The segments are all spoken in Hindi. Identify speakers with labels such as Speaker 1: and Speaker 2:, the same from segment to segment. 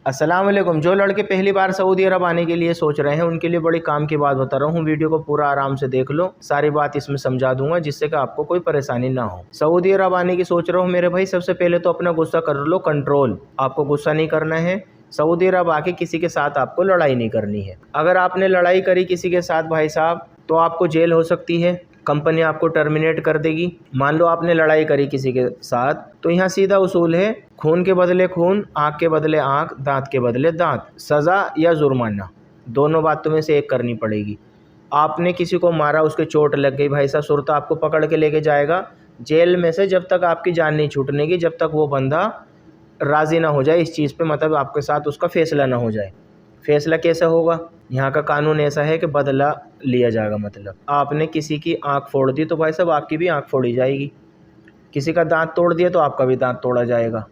Speaker 1: अस्सलाम वालेकुम। जो लड़के पहली बार सऊदी अरब आने के लिए सोच रहे हैं उनके लिए बड़ी काम की बात बता रहा हूँ। वीडियो को पूरा आराम से देख लो, सारी बात इसमें समझा दूंगा जिससे कि आपको कोई परेशानी ना हो। सऊदी अरब आने की सोच रहे हो मेरे भाई, सबसे पहले तो अपना गुस्सा कर लो कंट्रोल। आपको गुस्सा नहीं करना है। सऊदी अरब आके किसी के साथ आपको लड़ाई नहीं करनी है। अगर आपने लड़ाई करी किसी के साथ भाई साहब तो आपको जेल हो सकती है, कंपनी आपको टर्मिनेट कर देगी। मान लो आपने लड़ाई करी किसी के साथ तो यहाँ सीधा उसूल है, खून के बदले खून, आँख के बदले आँख, दांत के बदले दांत। सज़ा या जुर्माना, दोनों बातों में से एक करनी पड़ेगी। आपने किसी को मारा, उसके चोट लग गई, भाई साहब सुरता आपको पकड़ के लेके जाएगा जेल में से, जब तक आपकी जान नहीं छूटने की, जब तक वो बंदा राज़ी ना हो जाए इस चीज़ पे, मतलब आपके साथ उसका फैसला ना हो जाए। फैसला कैसे होगा? यहाँ का कानून ऐसा है कि बदला लिया जाएगा। मतलब आपने किसी की आंख फोड़ दी तो भाई साहब आपकी भी आंख फोड़ी जाएगी। किसी का दांत तोड़ दिया तो आपका भी दांत तोड़ा जाएगा,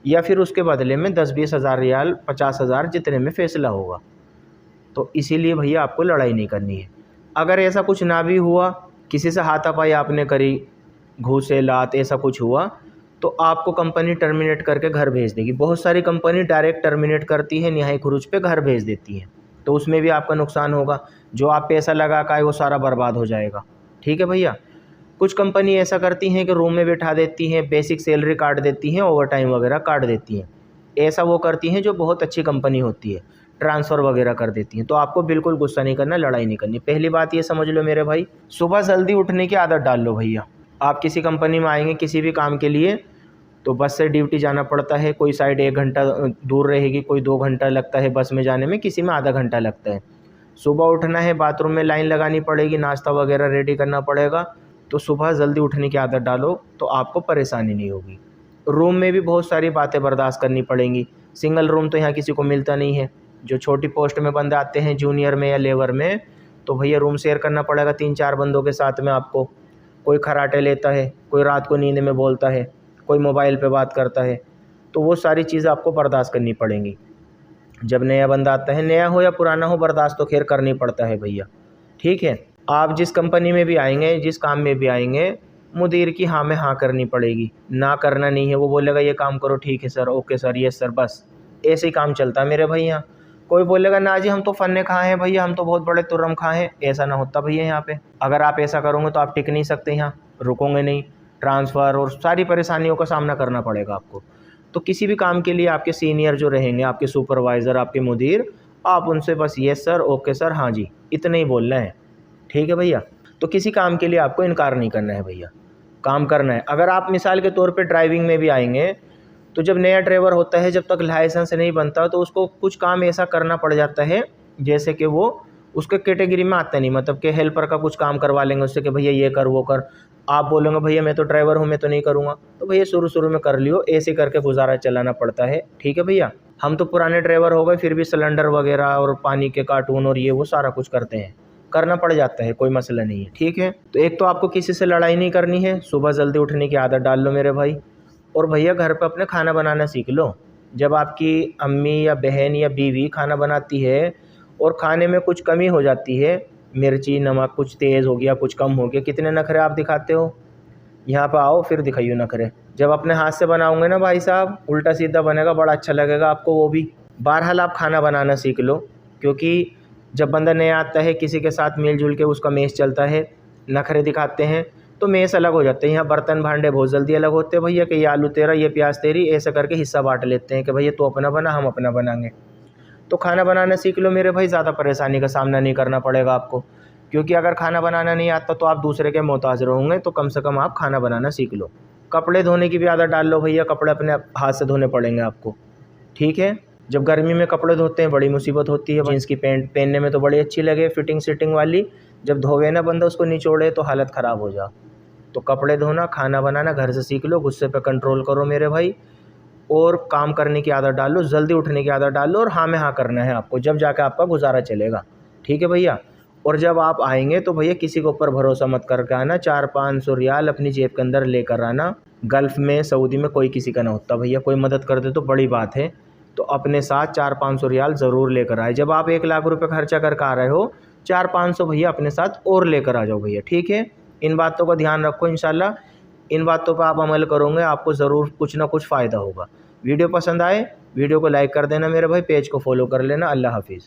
Speaker 1: या फिर उसके बदले में 10-20 हज़ार रियाल, 50 हज़ार, जितने में फैसला होगा। तो इसीलिए भैया आपको लड़ाई नहीं करनी है। अगर ऐसा कुछ ना भी हुआ, किसी से हाथापाई आपने करी, घूसे लात ऐसा कुछ हुआ, तो आपको कंपनी टर्मिनेट करके घर भेज देगी। बहुत सारी कंपनी डायरेक्ट टर्मिनेट करती है, निहाई खुरूज पे घर भेज देती है, तो उसमें भी आपका नुकसान होगा। जो आप पैसा लगा का है वो सारा बर्बाद हो जाएगा। ठीक है भैया। कुछ कंपनी ऐसा करती हैं कि रूम में बैठा देती हैं, बेसिक सैलरी काट देती हैं, ओवर टाइम वगैरह काट देती हैं। ऐसा वो करती हैं जो बहुत अच्छी कंपनी होती है, ट्रांसफ़र वगैरह कर देती हैं। तो आपको बिल्कुल गुस्सा नहीं करना, लड़ाई नहीं करनी। पहली बात ये समझ लो मेरे भाई, सुबह जल्दी उठने की आदत डाल लो भैया। आप किसी कंपनी में आएंगे किसी भी काम के लिए तो बस से ड्यूटी जाना पड़ता है। कोई साइड 1 घंटा दूर रहेगी, कोई 2 घंटा लगता है बस में जाने में, किसी में आधा घंटा लगता है। सुबह उठना है, बाथरूम में लाइन लगानी पड़ेगी, नाश्ता वगैरह रेडी करना पड़ेगा। तो सुबह जल्दी उठने की आदत डालो तो आपको परेशानी नहीं होगी। रूम में भी बहुत सारी बातें बर्दाश्त करनी पड़ेंगी। सिंगल रूम तो यहाँ किसी को मिलता नहीं है। जो छोटी पोस्ट में बंदे आते हैं, जूनियर में या लेबर में, तो भैया रूम शेयर करना पड़ेगा 3-4 बंदों के साथ में आपको। कोई खराटे लेता है, कोई रात को नींद में बोलता है, कोई मोबाइल पे बात करता है, तो वो सारी चीज़ें आपको बर्दाश्त करनी पड़ेंगी। जब नया बंदा आता है, नया हो या पुराना हो, बर्दाश्त तो खैर करनी पड़ता है भैया। ठीक है। आप जिस कंपनी में भी आएंगे, जिस काम में भी आएंगे, मुदीर की हाँ में हाँ करनी पड़ेगी। ना करना नहीं है। वो बोलेगा ये काम करो, ठीक है sir, okay sir, yes sir, बस ऐसे ही काम चलता है मेरे भैया। कोई बोलेगा ना जी हम तो फन्ने खाए हैं भैया, हम तो बहुत बड़े तुर्रम खाए हैं, ऐसा ना होता भैया यहाँ पे। अगर आप ऐसा करोगे तो आप टिक नहीं सकते, यहाँ रुकोगे नहीं, ट्रांसफ़र और सारी परेशानियों का सामना करना पड़ेगा आपको। तो किसी भी काम के लिए आपके सीनियर जो रहेंगे, आपके सुपरवाइज़र, आपके मुदीर, आप उनसे बस यस सर, ओके सर, हाँ जी, इतना ही बोलना है। ठीक है भैया। तो किसी काम के लिए आपको इनकार नहीं करना है भैया, काम करना है। अगर आप मिसाल के तौर पे ड्राइविंग में भी आएंगे तो जब नया ड्राइवर होता है, जब तक लाइसेंस नहीं बनता तो उसको कुछ काम ऐसा करना पड़ जाता है जैसे कि वो उसके कैटेगरी में आता नहीं, मतलब कि हेल्पर का कुछ काम करवा लेंगे उससे कि भैया ये कर वो कर। आप बोलोगे भैया मैं तो ड्राइवर हूँ, मैं तो नहीं करूँगा, तो भैया शुरू में कर लियो, ऐसे करके गुजारा चलाना पड़ता है। ठीक है भैया। हम तो पुराने ड्राइवर हो गए, फिर भी सिलेंडर वगैरह और पानी के कार्टून और ये वो सारा कुछ करते हैं, करना पड़ जाता है, कोई मसला नहीं है। ठीक है। तो एक तो आपको किसी से लड़ाई नहीं करनी है, सुबह जल्दी उठने की आदत डाल लो मेरे भाई। और भैया घर पे अपने खाना बनाना सीख लो। जब आपकी अम्मी या बहन या बीवी खाना बनाती है और खाने में कुछ कमी हो जाती है, मिर्ची नमक कुछ तेज़ हो गया, कुछ कम हो गया, कितने नखरे आप दिखाते हो। यहाँ पे आओ फिर दिखाइए नखरे। जब अपने हाथ से बनाओगे ना भाई साहब, उल्टा सीधा बनेगा, बड़ा अच्छा लगेगा आपको वो भी। बहरहाल आप खाना बनाना सीख लो, क्योंकि जब बंदा नया आता है किसी के साथ मिलजुल के उसका मेस चलता है, नखरे दिखाते हैं तो मेस अलग हो जाते हैं। यहाँ बर्तन भांडे बहुत जल्दी अलग होते हैं भैया, कि ये आलू तेरा, ये प्याज तेरी, ऐसा करके हिस्सा बांट लेते हैं कि भैया तू अपना बना, हम अपना बनाएंगे। तो खाना बनाना सीख लो मेरे भाई, ज़्यादा परेशानी का सामना नहीं करना पड़ेगा आपको। क्योंकि अगर खाना बनाना नहीं आता तो आप दूसरे के मोहताज रहोगे, तो कम से कम आप खाना बनाना सीख लो। कपड़े धोने की भी आदत डाल लो भैया, कपड़े अपने हाथ से धोने पड़ेंगे आपको। ठीक है। जब गर्मी में कपड़े धोते हैं बड़ी मुसीबत होती है। जीन्स की पैंट पहनने में तो बड़ी अच्छी लगे, फिटिंग सिटिंग वाली, जब धोवे ना बंदा उसको निचोड़े तो हालत ख़राब हो जा। तो कपड़े धोना, खाना बनाना घर से सीख लो, गुस्से पे कंट्रोल करो मेरे भाई, और काम करने की आदत डाल लो, जल्दी उठने की आदत डाल लो, और हाँ में हाँ करना है आपको, जब जाके आपका गुजारा चलेगा। ठीक है भैया। और जब आप आएंगे तो भैया किसी के ऊपर भरोसा मत करके आना, 400-500 रियाल अपनी जेब के अंदर लेकर आना। गल्फ़ में, सऊदी में कोई किसी का ना होता भैया, कोई मदद कर दे तो बड़ी बात है। तो अपने साथ 400-500 रियाल ज़रूर लेकर आए। जब आप 1 लाख रुपये खर्चा करके आ रहे हो, 400-500 भैया अपने साथ और लेकर आ जाओ भैया। ठीक है। इन बातों का ध्यान रखो, इंशाल्लाह इन बातों पर आप अमल करोगे, आपको ज़रूर कुछ ना कुछ फ़ायदा होगा। वीडियो पसंद आए वीडियो को लाइक कर देना मेरे भाई, पेज को फॉलो कर लेना। अल्लाह हाफिज़।